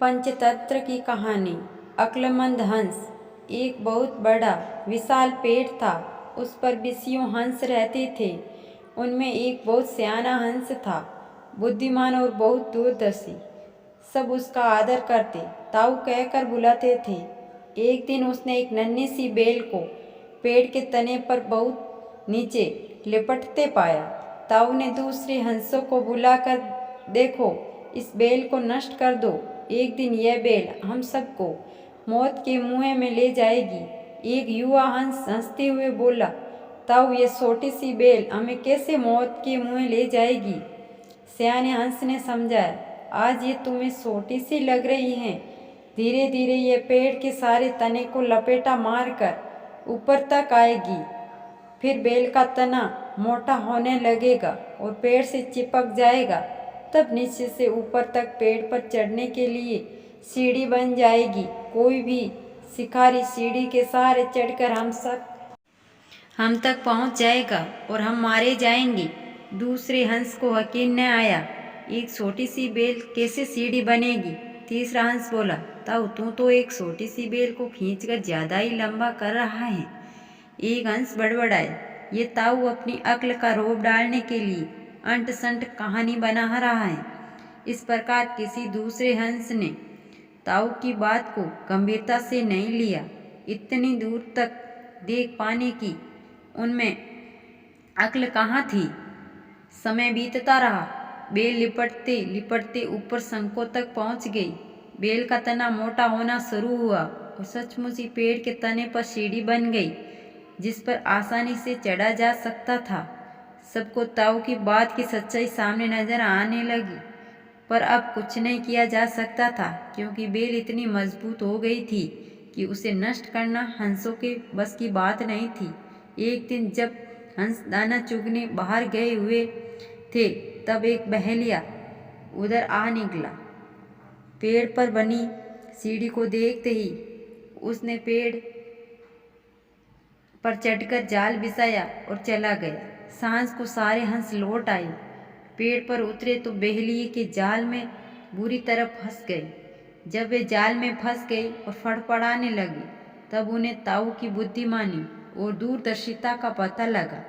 पंचतंत्र की कहानी। अक्लमंद हंस। एक बहुत बड़ा विशाल पेड़ था, उस पर बीसियों हंस रहते थे। उनमें एक बहुत सियाना हंस था, बुद्धिमान और बहुत दूरदर्शी। सब उसका आदर करते, ताऊ कहकर बुलाते थे। एक दिन उसने एक नन्ही सी बेल को पेड़ के तने पर बहुत नीचे लिपटते पाया। ताऊ ने दूसरे हंसों को बुलाकर, देखो, इस बेल को नष्ट कर दो, एक दिन यह बेल हम सबको मौत के मुँह में ले जाएगी। एक युवा हंस हंसते हुए बोला, ताऊ, ये छोटी सी बेल हमें कैसे मौत के मुँह ले जाएगी? सियाने हंस ने समझाया, आज ये तुम्हें छोटी सी लग रही है, धीरे धीरे ये पेड़ के सारे तने को लपेटा मारकर ऊपर तक आएगी। फिर बेल का तना मोटा होने लगेगा और पेड़ से चिपक जाएगा। तब नीचे से ऊपर तक पेड़ पर चढ़ने के लिए सीढ़ी बन जाएगी। कोई भी शिकारी सीढ़ी के सहारे चढ़कर हम तक पहुंच जाएगा और हम मारे जाएंगे। दूसरे हंस को यकीन न आया, एक छोटी सी बेल कैसे सीढ़ी बनेगी? तीसरा हंस बोला, ताऊ, तू तो एक छोटी सी बेल को खींचकर ज्यादा ही लंबा कर रहा है। एक हंस बड़बड़ाए, ये ताऊ अपनी अक्ल का रोब डालने के लिए अंट संट कहानी बना रहा है। इस प्रकार किसी दूसरे हंस ने ताऊ की बात को गंभीरता से नहीं लिया। इतनी दूर तक देख पाने की उनमें अक्ल कहाँ थी। समय बीतता रहा, बेल लिपटते लिपटते ऊपर शंकों तक पहुँच गई। बेल का तना मोटा होना शुरू हुआ और सचमुच ही पेड़ के तने पर सीढ़ी बन गई, जिस पर आसानी से चढ़ा जा सकता था। सबको ताऊ की बात की सच्चाई सामने नजर आने लगी, पर अब कुछ नहीं किया जा सकता था, क्योंकि बेल इतनी मजबूत हो गई थी कि उसे नष्ट करना हंसों के बस की बात नहीं थी। एक दिन जब हंस दाना चुगने बाहर गए हुए थे, तब एक बहेलिया उधर आ निकला। पेड़ पर बनी सीढ़ी को देखते ही उसने पेड़ पर चढ़कर जाल बिछाया और चला गया। सांझ को सारे हंस लौट आए। पेड़ पर उतरे तो बहेलिए के जाल में बुरी तरह फंस गए। जब वे जाल में फंस गए और फड़फड़ाने लगे, तब उन्हें ताऊ की बुद्धिमानी और दूरदर्शिता का पता लगा।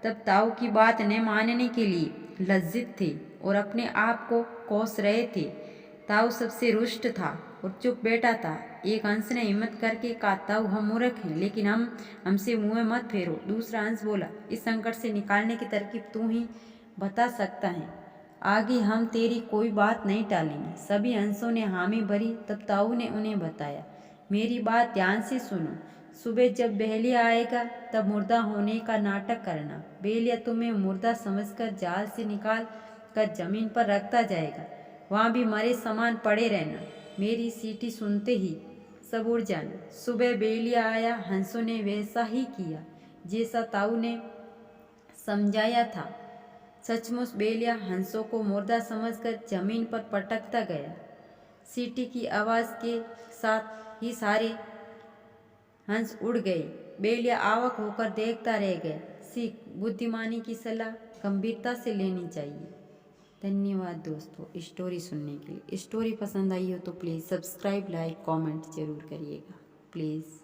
तब ताऊ की बात न मानने के लिए लज्जित थे और अपने आप को कोस रहे थे। ताऊ सबसे रुष्ट था और चुप बैठा था। एक हंस ने हिम्मत करके कहा, ताऊ, हम मूर्ख हैं, लेकिन हमसे मुँह मत फेरो। दूसरा हंस बोला, इस संकट से निकालने की तरकीब तू ही बता सकता है, आगे हम तेरी कोई बात नहीं टालेंगे। सभी हंसों ने हामी भरी। तब ताऊ ने उन्हें बताया, मेरी बात ध्यान से सुनो। सुबह जब बहेलिया आएगा, तब मुर्दा होने का नाटक करना। बहेलिया तुम्हें मुर्दा समझकर जाल से निकाल कर जमीन पर रखता जाएगा, वहाँ भी मरे सामान पड़े रहना। मेरी सीटी सुनते ही सब उड़ जाना। सुबह बहेलिया आया, हंसों ने वैसा ही किया जैसा ताऊ ने समझाया था। सचमुच बहेलिया हंसों को मुर्दा समझकर जमीन पर पटकता गया। सीटी की आवाज़ के साथ ही सारे हंस उड़ गए। बहेलिया आवाक होकर देखता रह गया। सीख, बुद्धिमानी की सलाह गंभीरता से लेनी चाहिए। धन्यवाद दोस्तों स्टोरी सुनने के लिए। स्टोरी पसंद आई हो तो प्लीज़ सब्सक्राइब, लाइक, कमेंट जरूर करिएगा प्लीज़।